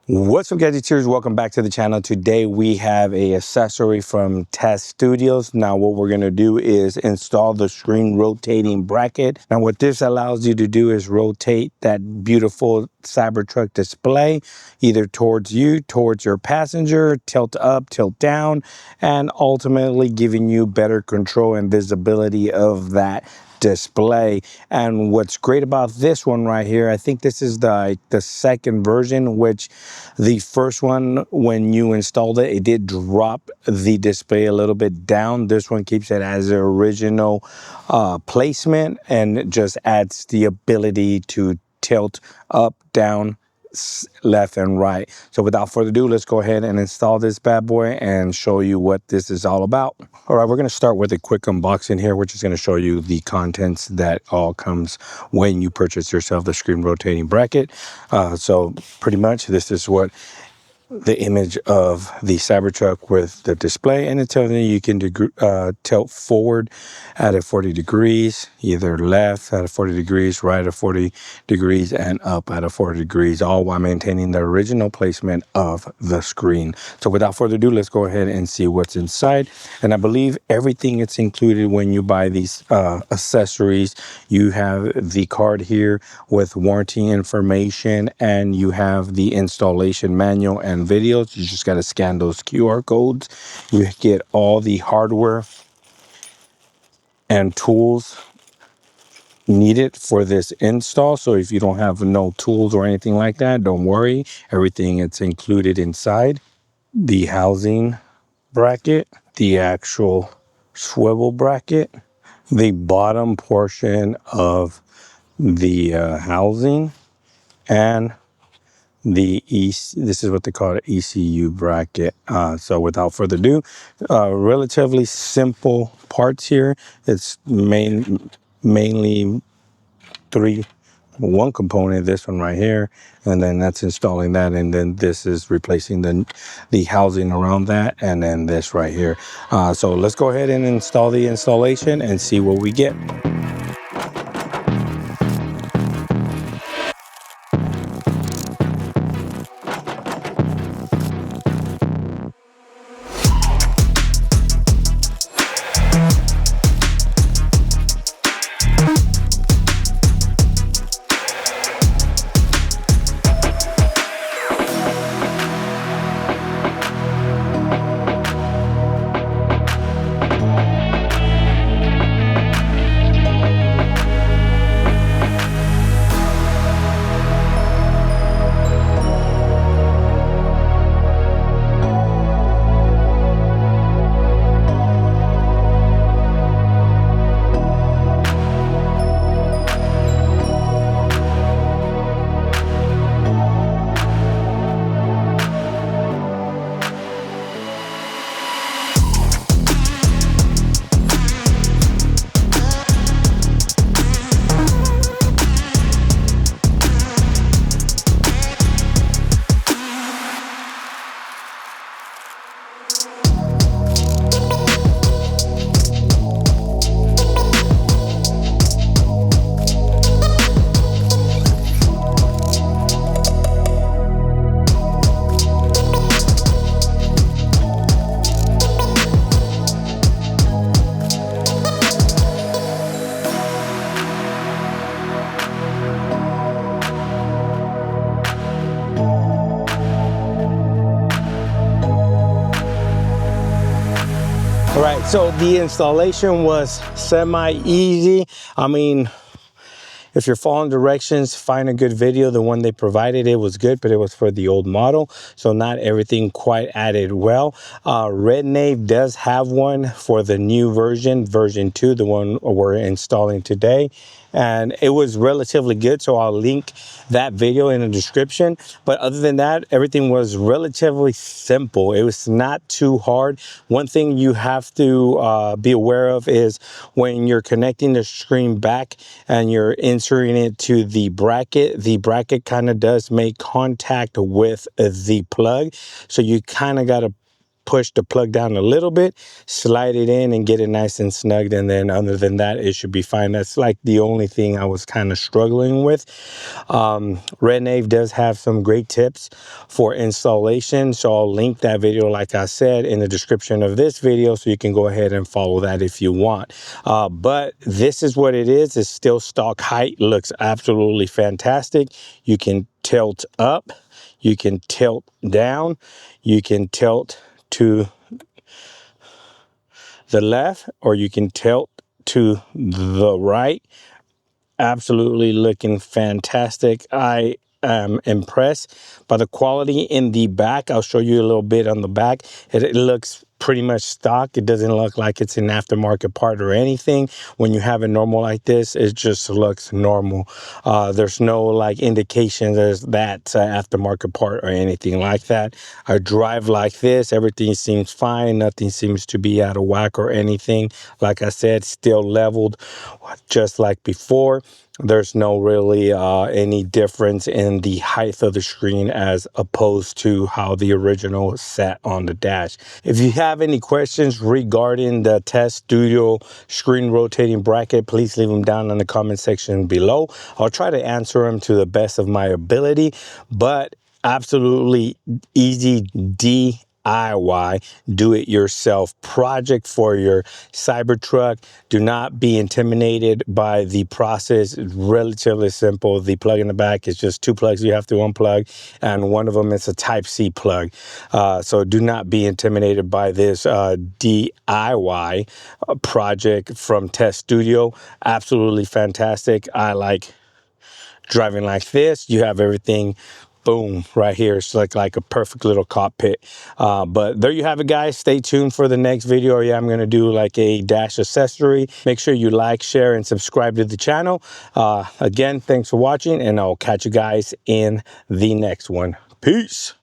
What's up, gadgeteers? Welcome back to the channel. Today we have a accessory from Test Studios. Now what we're going to do is install the screen rotating bracket. Now what this allows you to do is rotate that beautiful Cybertruck display either towards you, towards your passenger, tilt up, tilt down, and ultimately giving you better control and visibility of that display. And what's great about this one right here, I think this is the second version, which the first one, when you installed it, it did drop the display a little bit down. This one keeps it as the original placement and just adds the ability to tilt up, down, left and right. So without further ado, let's go ahead and install this bad boy and show you what this is all about. All right, we're going to start with a quick unboxing here. We're just going to show you the contents that all comes when you purchase yourself the screen rotating bracket. So pretty much this is what the image of the Cybertruck with the display, and it tells you can tilt forward at 40 degrees, either left at 40 degrees, right at 40 degrees, and up at 40 degrees, all while maintaining the original placement of the screen. So without further ado, let's go ahead and see what's inside. And I believe everything it's included when you buy these accessories. You have the card here with warranty information, and you have the installation manual and videos. You just got to scan those QR codes. You get all the hardware and tools needed for this install. So if you don't have no tools or anything like that, don't worry. Everything it's included inside. The housing bracket, the actual swivel bracket, the bottom portion of the housing, and this is what they call an ECU bracket. So without further ado, relatively simple parts here. It's mainly one component, this one right here, and then that's installing that, and then this is replacing the housing around that, and then this right here. So let's go ahead and install the installation and see what we get. All right, so the installation was semi-easy. I mean, if you're following directions, find a good video. The one they provided, it was good, but it was for the old model, so not everything quite added well. Red Nave does have one for the new version 2, the one we're installing today, and it was relatively good, so I'll link that video in the description. But other than that, everything was relatively simple. It was not too hard. One thing you have to be aware of is when you're connecting the screen back and you're inserting it to the bracket kind of does make contact with the plug, so you kind of got to push the plug down a little bit, slide it in and get it nice and snugged. And then other than that, it should be fine. That's like the only thing I was kind of struggling with. Red Nave does have some great tips for installation, so I'll link that video, like I said, in the description of this video, so you can go ahead and follow that if you want. But this is what it is. It's still stock height. Looks absolutely fantastic. You can tilt up, you can tilt down, you can tilt to the left, or you can tilt to the right. Absolutely looking fantastic. I am impressed by the quality in the back. I'll show you a little bit on the back. It looks pretty much stock. It doesn't look like it's an aftermarket part or anything. When you have it normal like this, it just looks normal. There's no like indication there's that aftermarket part or anything like that. I drive like this, everything seems fine. Nothing seems to be out of whack or anything. Like I said, still leveled just like before. There's no really any difference in the height of the screen as opposed to how the original sat on the dash. If you have any questions regarding the Test Studio screen rotating bracket, please leave them down in the comment section below. I'll try to answer them to the best of my ability, but absolutely easy DIY, do-it-yourself project for your Cybertruck. Do not be intimidated by the process. It's relatively simple. The plug in the back is just 2 plugs you have to unplug, and one of them is a Type-C plug. So do not be intimidated by this DIY project from Test Studio. Absolutely fantastic. I like driving like this. You have everything, boom, right here. It's like a perfect little cockpit. But there you have it, guys. Stay tuned for the next video. Yeah, I'm going to do like a dash accessory. Make sure you like, share, and subscribe to the channel. Again, thanks for watching, and I'll catch you guys in the next one. Peace.